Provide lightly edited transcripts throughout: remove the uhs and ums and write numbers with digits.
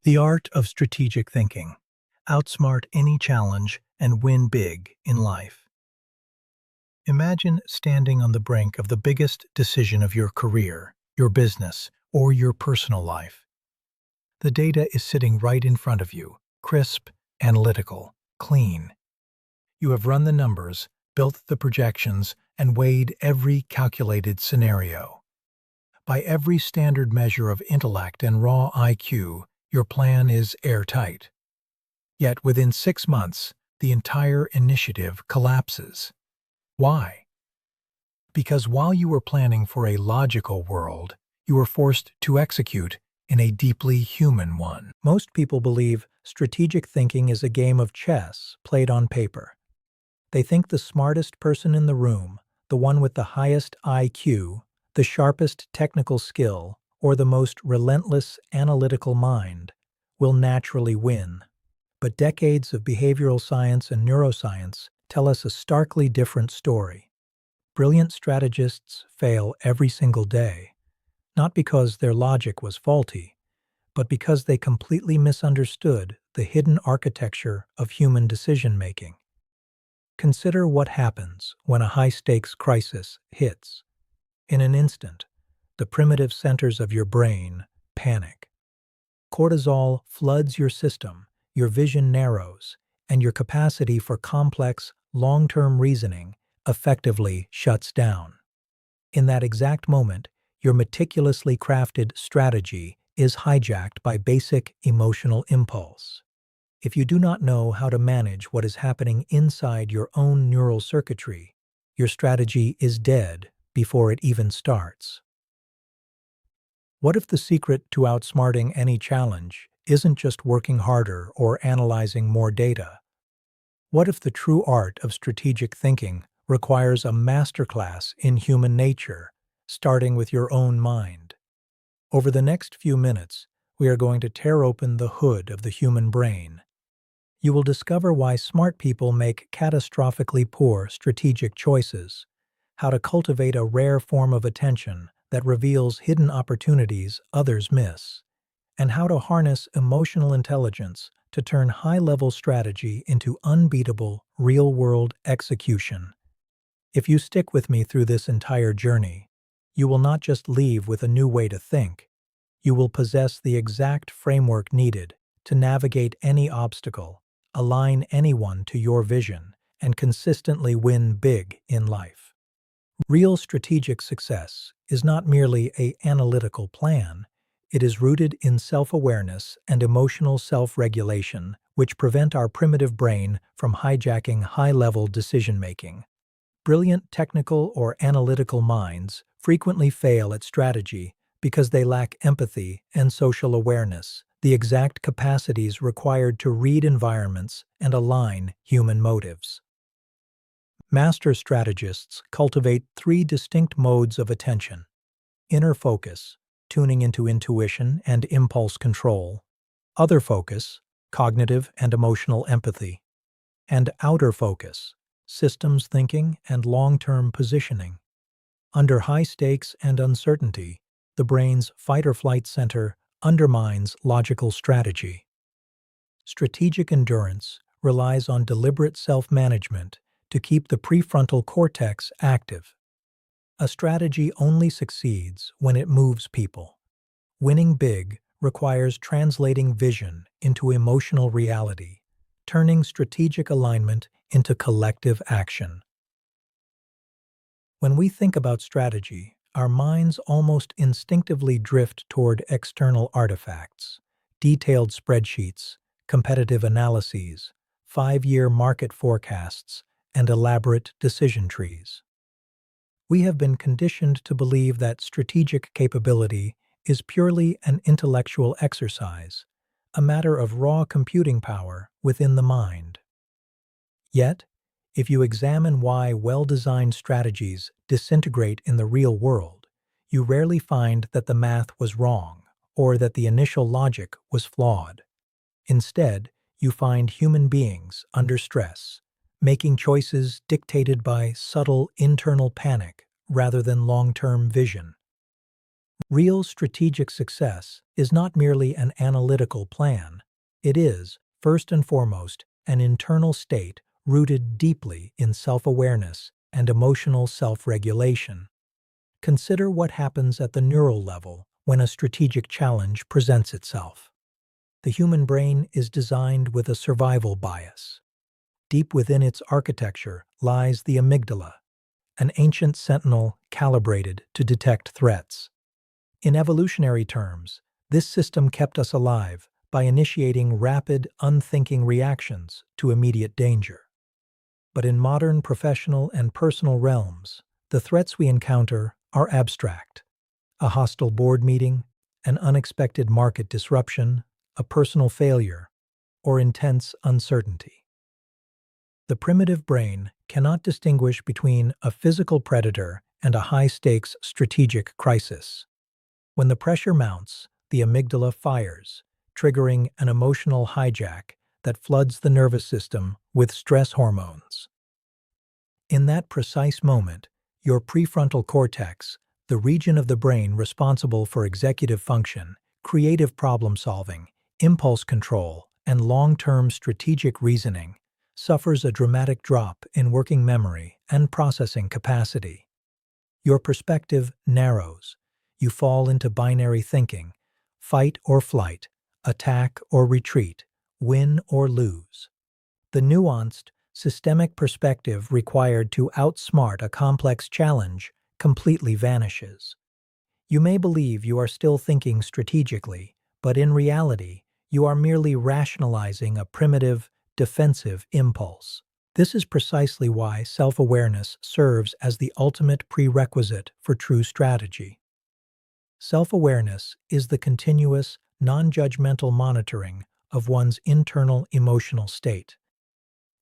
The art of strategic thinking. Outsmart any challenge and win big in life. Imagine standing on the brink of the biggest decision of your career, your business, or your personal life. The data is sitting right in front of you, crisp, analytical, clean. You have run the numbers, built the projections, and weighed every calculated scenario. By every standard measure of intellect and raw IQ, your plan is airtight. Yet within 6 months, the entire initiative collapses. Why? Because while you were planning for a logical world, you were forced to execute in a deeply human one. Most people believe strategic thinking is a game of chess played on paper. They think the smartest person in the room, the one with the highest IQ, the sharpest technical skill, or the most relentless analytical mind, will naturally win. But decades of behavioral science and neuroscience tell us a starkly different story. Brilliant strategists fail every single day, not because their logic was faulty, but because they completely misunderstood the hidden architecture of human decision-making. Consider what happens when a high-stakes crisis hits. In an instant, the primitive centers of your brain panic. Cortisol floods your system, your vision narrows, and your capacity for complex, long-term reasoning effectively shuts down. In that exact moment, your meticulously crafted strategy is hijacked by basic emotional impulse. If you do not know how to manage what is happening inside your own neural circuitry, your strategy is dead before it even starts. What if the secret to outsmarting any challenge isn't just working harder or analyzing more data? What if the true art of strategic thinking requires a masterclass in human nature, starting with your own mind? Over the next few minutes, we are going to tear open the hood of the human brain. You will discover why smart people make catastrophically poor strategic choices, how to cultivate a rare form of attention that reveals hidden opportunities others miss, and how to harness emotional intelligence to turn high-level strategy into unbeatable, real-world execution. If you stick with me through this entire journey, you will not just leave with a new way to think, you will possess the exact framework needed to navigate any obstacle, align anyone to your vision, and consistently win big in life. Real strategic success is not merely an analytical plan, it is rooted in self-awareness and emotional self-regulation, which prevent our primitive brain from hijacking high-level decision-making. Brilliant technical or analytical minds frequently fail at strategy because they lack empathy and social awareness, the exact capacities required to read environments and align human motives. Master strategists cultivate 3 distinct modes of attention: inner focus, tuning into intuition and impulse control; other focus, cognitive and emotional empathy; and outer focus, systems thinking and long-term positioning. Under high stakes and uncertainty, the brain's fight-or-flight center undermines logical strategy. Strategic endurance relies on deliberate self-management to keep the prefrontal cortex active. A strategy only succeeds when it moves people. Winning big requires translating vision into emotional reality, turning strategic alignment into collective action. When we think about strategy, our minds almost instinctively drift toward external artifacts, detailed spreadsheets, competitive analyses, 5-year market forecasts, and elaborate decision trees. We have been conditioned to believe that strategic capability is purely an intellectual exercise, a matter of raw computing power within the mind. Yet, if you examine why well-designed strategies disintegrate in the real world, you rarely find that the math was wrong or that the initial logic was flawed. Instead, you find human beings under stress, making choices dictated by subtle internal panic rather than long-term vision. Real strategic success is not merely an analytical plan. It is, first and foremost, an internal state rooted deeply in self-awareness and emotional self-regulation. Consider what happens at the neural level when a strategic challenge presents itself. The human brain is designed with a survival bias. Deep within its architecture lies the amygdala, an ancient sentinel calibrated to detect threats. In evolutionary terms, this system kept us alive by initiating rapid, unthinking reactions to immediate danger. But in modern professional and personal realms, the threats we encounter are abstract. A hostile board meeting, an unexpected market disruption, a personal failure, or intense uncertainty. The primitive brain cannot distinguish between a physical predator and a high-stakes strategic crisis. When the pressure mounts, the amygdala fires, triggering an emotional hijack that floods the nervous system with stress hormones. In that precise moment, your prefrontal cortex, the region of the brain responsible for executive function, creative problem-solving, impulse control, and long-term strategic reasoning, suffers a dramatic drop in working memory and processing capacity. Your perspective narrows. You fall into binary thinking, fight or flight, attack or retreat, win or lose. The nuanced, systemic perspective required to outsmart a complex challenge completely vanishes. You may believe you are still thinking strategically, but in reality, you are merely rationalizing a primitive, defensive impulse. This is precisely why self-awareness serves as the ultimate prerequisite for true strategy. Self-awareness is the continuous, non-judgmental monitoring of one's internal emotional state.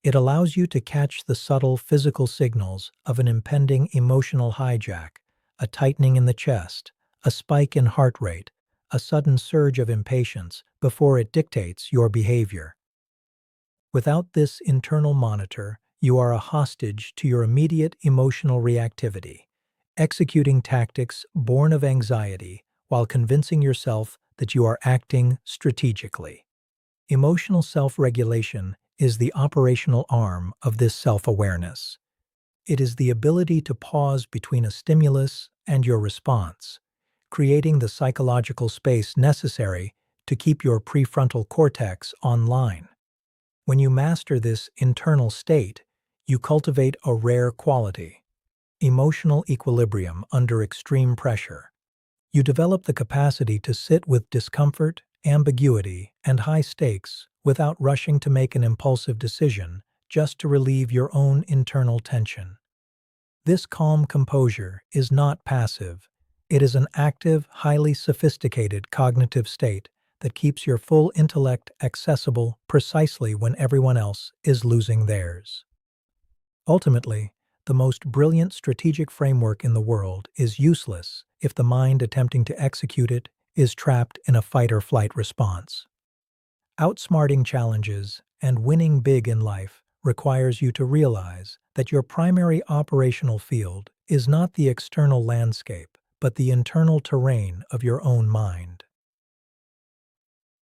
It allows you to catch the subtle physical signals of an impending emotional hijack, a tightening in the chest, a spike in heart rate, a sudden surge of impatience before it dictates your behavior. Without this internal monitor, you are a hostage to your immediate emotional reactivity, executing tactics born of anxiety while convincing yourself that you are acting strategically. Emotional self-regulation is the operational arm of this self-awareness. It is the ability to pause between a stimulus and your response, creating the psychological space necessary to keep your prefrontal cortex online. When you master this internal state, you cultivate a rare quality: emotional equilibrium under extreme pressure. You develop the capacity to sit with discomfort, ambiguity, and high stakes without rushing to make an impulsive decision just to relieve your own internal tension. This calm composure is not passive. It is an active, highly sophisticated cognitive state that keeps your full intellect accessible precisely when everyone else is losing theirs. Ultimately, the most brilliant strategic framework in the world is useless if the mind attempting to execute it is trapped in a fight-or-flight response. Outsmarting challenges and winning big in life requires you to realize that your primary operational field is not the external landscape, but the internal terrain of your own mind.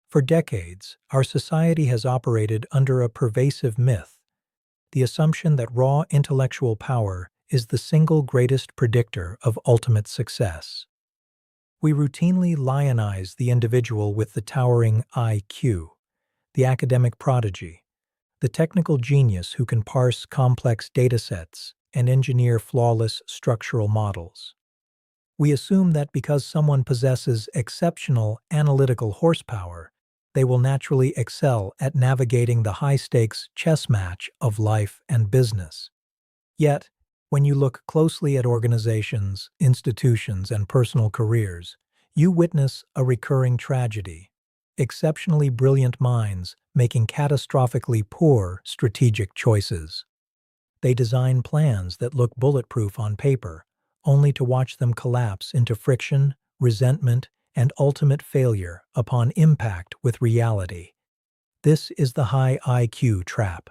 For decades, our society has operated under a pervasive myth: the assumption that raw intellectual power is the single greatest predictor of ultimate success. We routinely lionize the individual with the towering IQ, the academic prodigy, the technical genius who can parse complex datasets and engineer flawless structural models. We assume that because someone possesses exceptional analytical horsepower, they will naturally excel at navigating the high-stakes chess match of life and business. Yet, when you look closely at organizations, institutions, and personal careers, you witness a recurring tragedy: exceptionally brilliant minds making catastrophically poor strategic choices. They design plans that look bulletproof on paper, only to watch them collapse into friction, resentment, and ultimate failure upon impact with reality. This is the high IQ trap.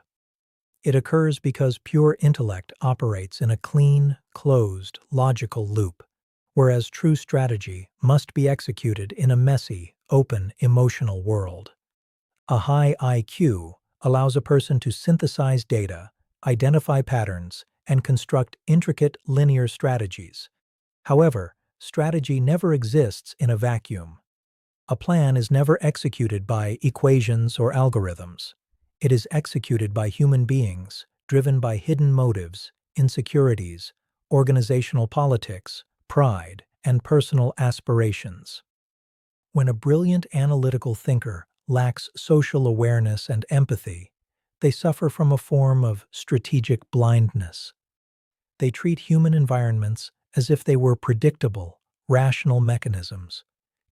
It occurs because pure intellect operates in a clean, closed, logical loop. whereas true strategy must be executed in a messy, open, emotional world. A high IQ allows a person to synthesize data, identify patterns, and construct intricate linear strategies. However, strategy never exists in a vacuum. A plan is never executed by equations or algorithms. It is executed by human beings, driven by hidden motives, insecurities, organizational politics, pride, and personal aspirations. When a brilliant analytical thinker lacks social awareness and empathy, they suffer from a form of strategic blindness. They treat human environments as if they were predictable, rational mechanisms,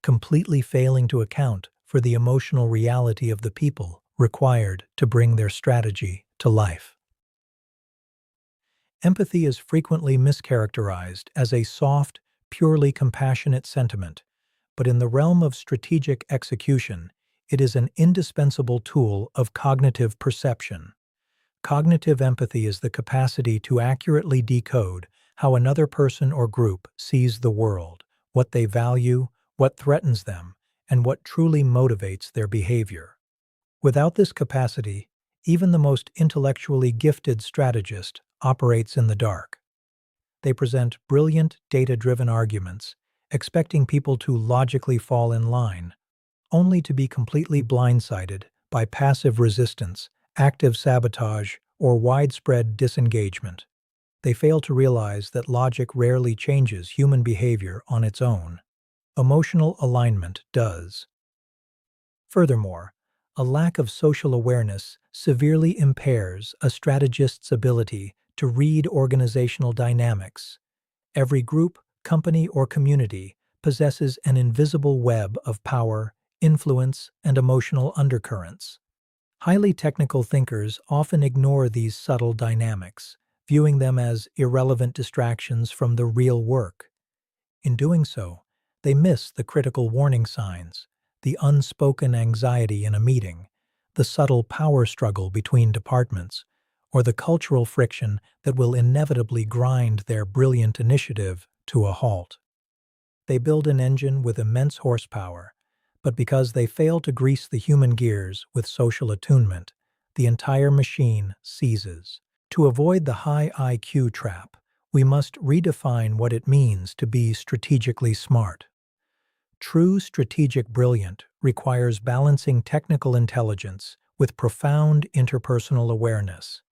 completely failing to account for the emotional reality of the people required to bring their strategy to life. Empathy is frequently mischaracterized as a soft, purely compassionate sentiment, but in the realm of strategic execution, it is an indispensable tool of cognitive perception. Cognitive empathy is the capacity to accurately decode how another person or group sees the world, what they value, what threatens them, and what truly motivates their behavior. Without this capacity, even the most intellectually gifted strategist operates in the dark. They present brilliant, data-driven arguments, expecting people to logically fall in line, only to be completely blindsided by passive resistance, active sabotage, or widespread disengagement. They fail to realize that logic rarely changes human behavior on its own. Emotional alignment does. Furthermore, a lack of social awareness severely impairs a strategist's ability to read organizational dynamics. Every group, company, or community possesses an invisible web of power, influence, and emotional undercurrents. Highly technical thinkers often ignore these subtle dynamics, viewing them as irrelevant distractions from the real work. In doing so, they miss the critical warning signs, the unspoken anxiety in a meeting, the subtle power struggle between departments, or the cultural friction that will inevitably grind their brilliant initiative to a halt. They build an engine with immense horsepower, but because they fail to grease the human gears with social attunement, the entire machine seizes. To avoid the high IQ trap, we must redefine what it means to be strategically smart. True strategic brilliance requires balancing technical intelligence with profound interpersonal awareness.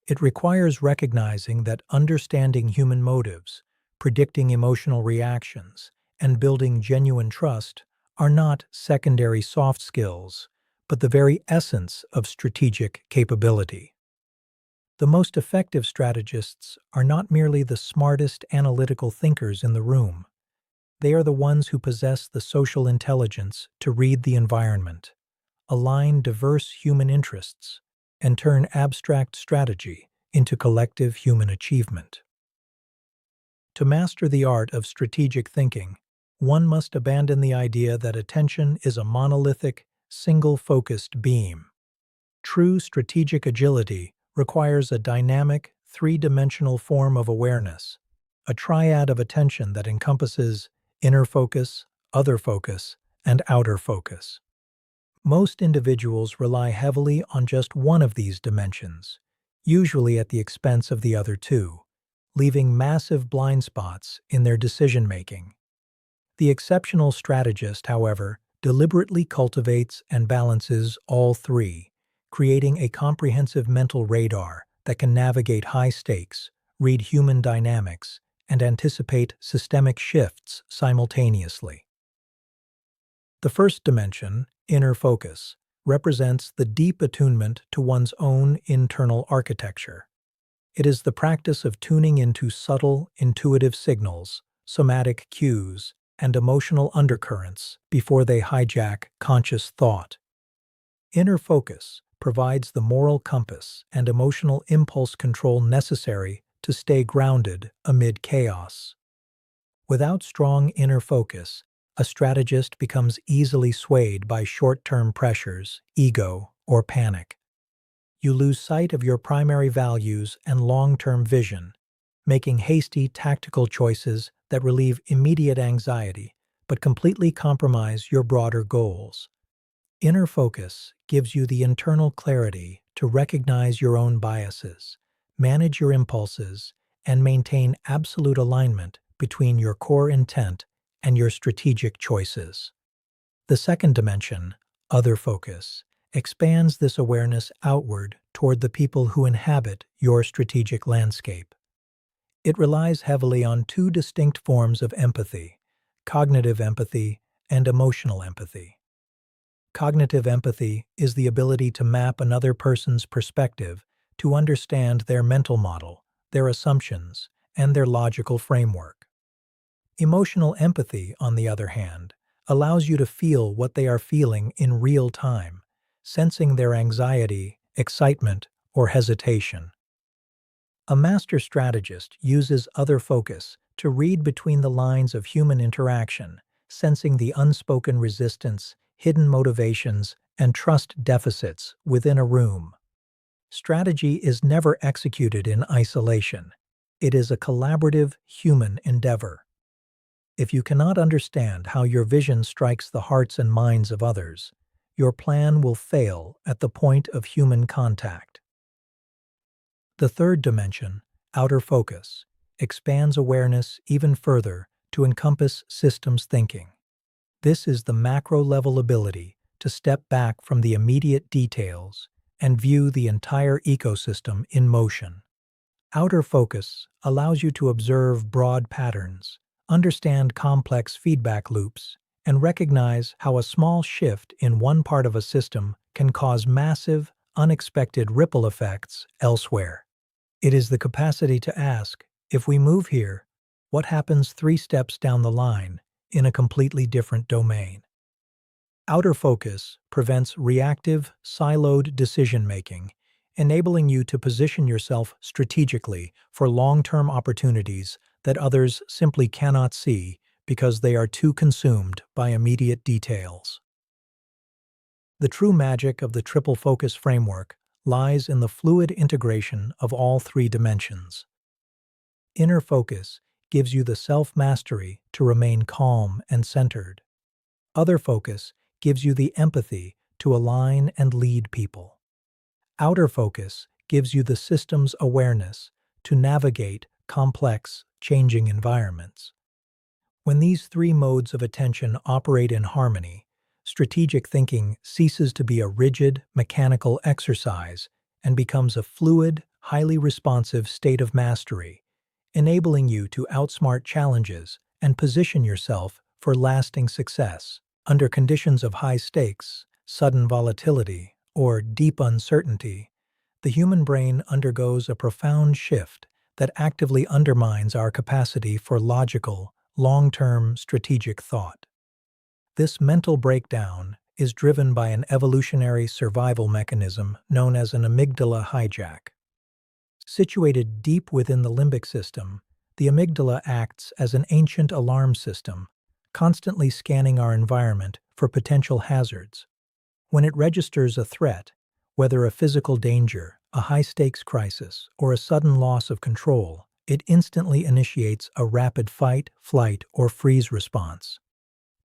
It requires recognizing that understanding human motives, predicting emotional reactions, and building genuine trust are not secondary soft skills, but the very essence of strategic capability. The most effective strategists are not merely the smartest analytical thinkers in the room. They are the ones who possess the social intelligence to read the environment, align diverse human interests, and turn abstract strategy into collective human achievement. To master the art of strategic thinking, one must abandon the idea that attention is a monolithic, single-focused beam. True strategic agility requires a dynamic, three-dimensional form of awareness, a triad of attention that encompasses inner focus, other focus, and outer focus. Most individuals rely heavily on just one of these dimensions, usually at the expense of the other two, leaving massive blind spots in their decision-making. The exceptional strategist, however, deliberately cultivates and balances all three, creating a comprehensive mental radar that can navigate high stakes, read human dynamics, and anticipate systemic shifts simultaneously. The first dimension, inner focus, represents the deep attunement to one's own internal architecture. It is the practice of tuning into subtle, intuitive signals, somatic cues, and emotional undercurrents before they hijack conscious thought. Inner focus provides the moral compass and emotional impulse control necessary to stay grounded amid chaos. Without strong inner focus, a strategist becomes easily swayed by short-term pressures, ego, or panic. You lose sight of your primary values and long-term vision, making hasty tactical choices that relieve immediate anxiety but completely compromise your broader goals. Inner focus gives you the internal clarity to recognize your own biases, manage your impulses, and maintain absolute alignment between your core intent and your strategic choices. The second dimension, other focus, expands this awareness outward toward the people who inhabit your strategic landscape. It relies heavily on two distinct forms of empathy: cognitive empathy and emotional empathy. Cognitive empathy is the ability to map another person's perspective to understand their mental model, their assumptions, and their logical framework. Emotional empathy, on the other hand, allows you to feel what they are feeling in real time, sensing their anxiety, excitement, or hesitation. A master strategist uses other focus to read between the lines of human interaction, sensing the unspoken resistance, hidden motivations, and trust deficits within a room. Strategy is never executed in isolation. It is a collaborative human endeavor. If you cannot understand how your vision strikes the hearts and minds of others, your plan will fail at the point of human contact. The third dimension, outer focus, expands awareness even further to encompass systems thinking. This is the macro-level ability to step back from the immediate details and view the entire ecosystem in motion. Outer focus allows you to observe broad patterns, understand complex feedback loops, and recognize how a small shift in one part of a system can cause massive, unexpected ripple effects elsewhere. It is the capacity to ask, if we move here, what happens 3 steps down the line in a completely different domain? Outer focus prevents reactive, siloed decision-making, enabling you to position yourself strategically for long-term opportunities that others simply cannot see because they are too consumed by immediate details. The true magic of the triple focus framework lies in the fluid integration of all 3 dimensions. Inner focus gives you the self-mastery to remain calm and centered. Other focus gives you the empathy to align and lead people. Outer focus gives you the system's awareness to navigate complex, changing environments. When these 3 modes of attention operate in harmony, strategic thinking ceases to be a rigid, mechanical exercise and becomes a fluid, highly responsive state of mastery, enabling you to outsmart challenges and position yourself for lasting success. Under conditions of high stakes, sudden volatility, or deep uncertainty, the human brain undergoes a profound shift that actively undermines our capacity for logical, long-term strategic thought. This mental breakdown is driven by an evolutionary survival mechanism known as an amygdala hijack. Situated deep within the limbic system, the amygdala acts as an ancient alarm system, constantly scanning our environment for potential hazards. When it registers a threat, whether a physical danger, a high-stakes crisis, or a sudden loss of control, it instantly initiates a rapid fight, flight, or freeze response.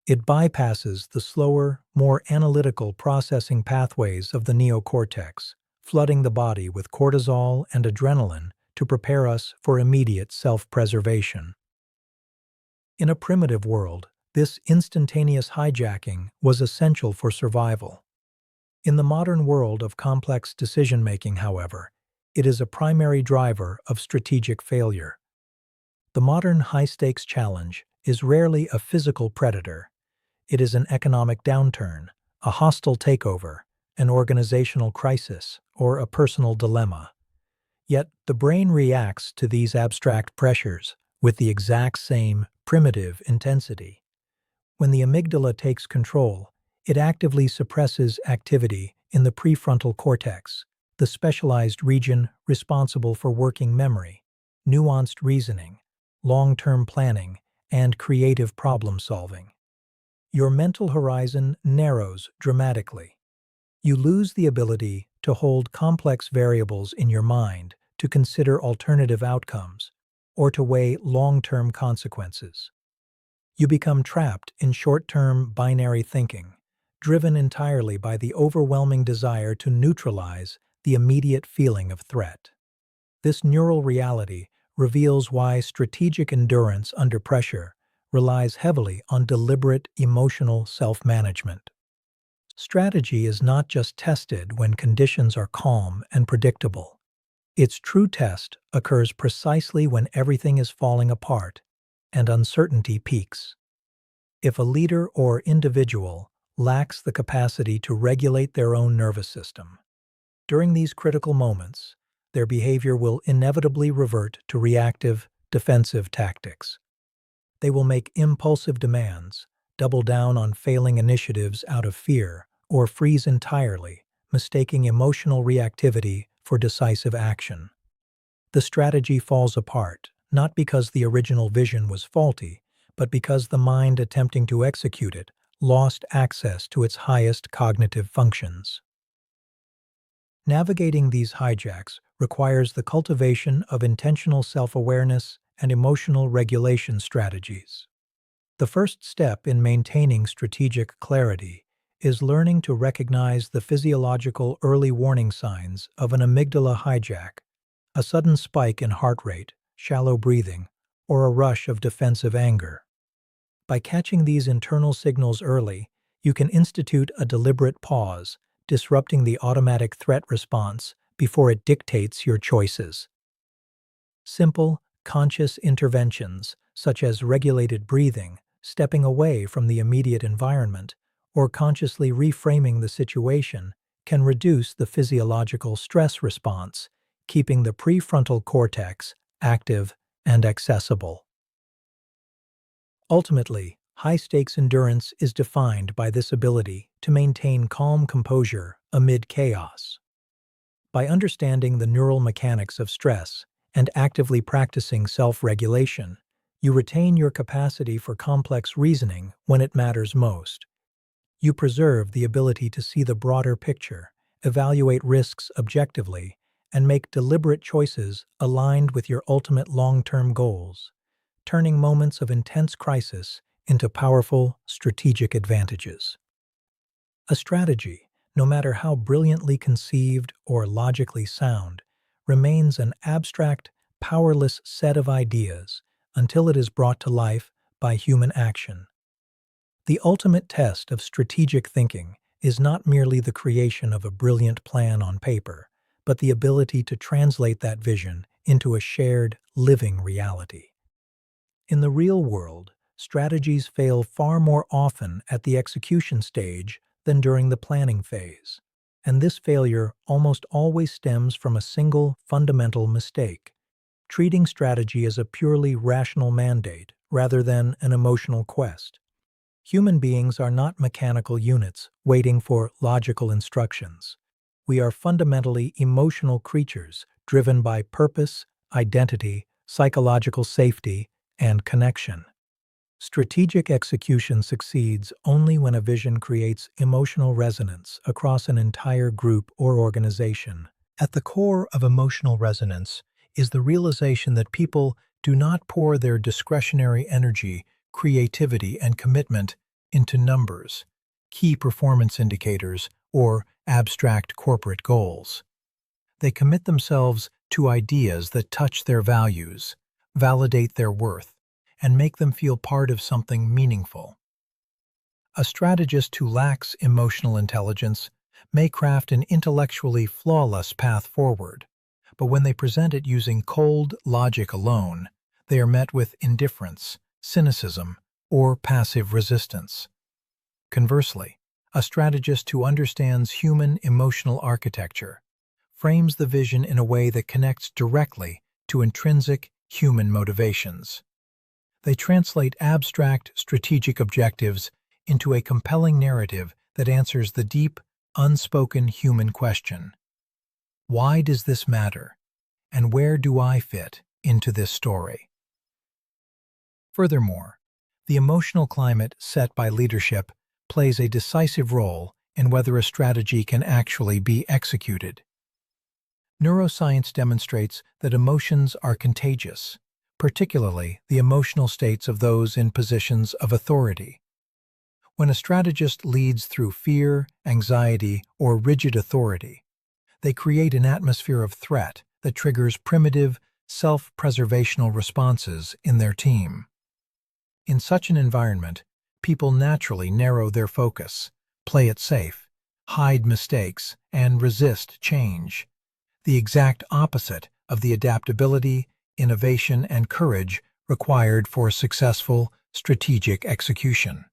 It bypasses the slower, more analytical processing pathways of the neocortex, flooding the body with cortisol and adrenaline to prepare us for immediate self-preservation. In a primitive world, this instantaneous hijacking was essential for survival. In the modern world of complex decision-making, however, it is a primary driver of strategic failure. The modern high-stakes challenge is rarely a physical predator. It is an economic downturn, a hostile takeover, an organizational crisis, or a personal dilemma. Yet the brain reacts to these abstract pressures with the exact same primitive intensity. When the amygdala takes control, it actively suppresses activity in the prefrontal cortex, the specialized region responsible for working memory, nuanced reasoning, long-term planning, and creative problem-solving. Your mental horizon narrows dramatically. You lose the ability to hold complex variables in your mind to consider alternative outcomes. or to weigh long-term consequences. You become trapped in short-term binary thinking, driven entirely by the overwhelming desire to neutralize the immediate feeling of threat. This neural reality reveals why strategic endurance under pressure relies heavily on deliberate emotional self-management. Strategy is not just tested when conditions are calm and predictable. Its true test occurs precisely when everything is falling apart and uncertainty peaks. If a leader or individual lacks the capacity to regulate their own nervous system, during these critical moments, their behavior will inevitably revert to reactive, defensive tactics. They will make impulsive demands, double down on failing initiatives out of fear, or freeze entirely, mistaking emotional reactivity for decisive action. The strategy falls apart, not because the original vision was faulty, but because the mind attempting to execute it lost access to its highest cognitive functions. Navigating these hijacks requires the cultivation of intentional self-awareness and emotional regulation strategies. The first step in maintaining strategic clarity is learning to recognize the physiological early warning signs of an amygdala hijack, a sudden spike in heart rate, shallow breathing, or a rush of defensive anger. By catching these internal signals early, you can institute a deliberate pause, disrupting the automatic threat response before it dictates your choices. Simple, conscious interventions, such as regulated breathing, stepping away from the immediate environment, or consciously reframing the situation, can reduce the physiological stress response, keeping the prefrontal cortex active and accessible. Ultimately, high-stakes endurance is defined by this ability to maintain calm composure amid chaos. By understanding the neural mechanics of stress and actively practicing self-regulation, you retain your capacity for complex reasoning when it matters most. You preserve the ability to see the broader picture, evaluate risks objectively, and make deliberate choices aligned with your ultimate long-term goals, turning moments of intense crisis into powerful strategic advantages. A strategy, no matter how brilliantly conceived or logically sound, remains an abstract, powerless set of ideas until it is brought to life by human action. The ultimate test of strategic thinking is not merely the creation of a brilliant plan on paper, but the ability to translate that vision into a shared, living reality. In the real world, strategies fail far more often at the execution stage than during the planning phase, and this failure almost always stems from a single fundamental mistake: treating strategy as a purely rational mandate rather than an emotional quest. Human beings are not mechanical units waiting for logical instructions. We are fundamentally emotional creatures driven by purpose, identity, psychological safety, and connection. Strategic execution succeeds only when a vision creates emotional resonance across an entire group or organization. At the core of emotional resonance is the realization that people do not pour their discretionary energy, creativity, and commitment into numbers, key performance indicators, or abstract corporate goals. They commit themselves to ideas that touch their values, validate their worth, and make them feel part of something meaningful. A strategist who lacks emotional intelligence may craft an intellectually flawless path forward, but when they present it using cold logic alone, they are met with indifference, cynicism, or passive resistance. Conversely, a strategist who understands human emotional architecture frames the vision in a way that connects directly to intrinsic human motivations. They translate abstract strategic objectives into a compelling narrative that answers the deep, unspoken human question: why does this matter, and where do I fit into this story? Furthermore, the emotional climate set by leadership plays a decisive role in whether a strategy can actually be executed. Neuroscience demonstrates that emotions are contagious, particularly the emotional states of those in positions of authority. When a strategist leads through fear, anxiety, or rigid authority, they create an atmosphere of threat that triggers primitive, self-preservational responses in their team. In such an environment, people naturally narrow their focus, play it safe, hide mistakes, and resist change, the exact opposite of the adaptability, innovation, and courage required for successful strategic execution.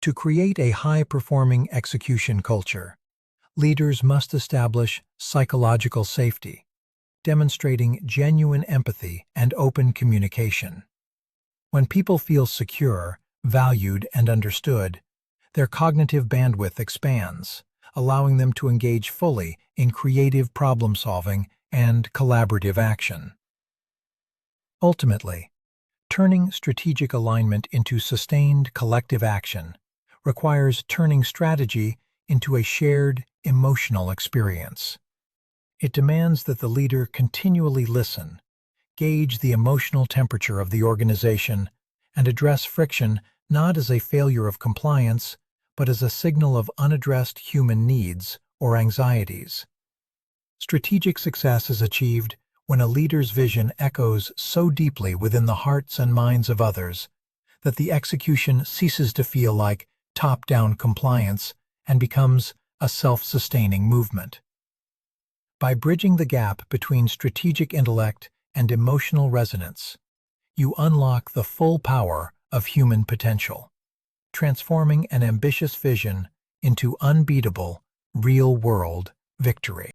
To create a high-performing execution culture, leaders must establish psychological safety, demonstrating genuine empathy and open communication. When people feel secure, valued, and understood, their cognitive bandwidth expands, allowing them to engage fully in creative problem-solving and collaborative action. Ultimately, turning strategic alignment into sustained collective action requires turning strategy into a shared emotional experience. It demands that the leader continually listen, gauge the emotional temperature of the organization, and address friction not as a failure of compliance, but as a signal of unaddressed human needs or anxieties. Strategic success is achieved when a leader's vision echoes so deeply within the hearts and minds of others that the execution ceases to feel like top-down compliance and becomes a self-sustaining movement. By bridging the gap between strategic intellect and emotional resonance, you unlock the full power of human potential, transforming an ambitious vision into unbeatable, real-world victory.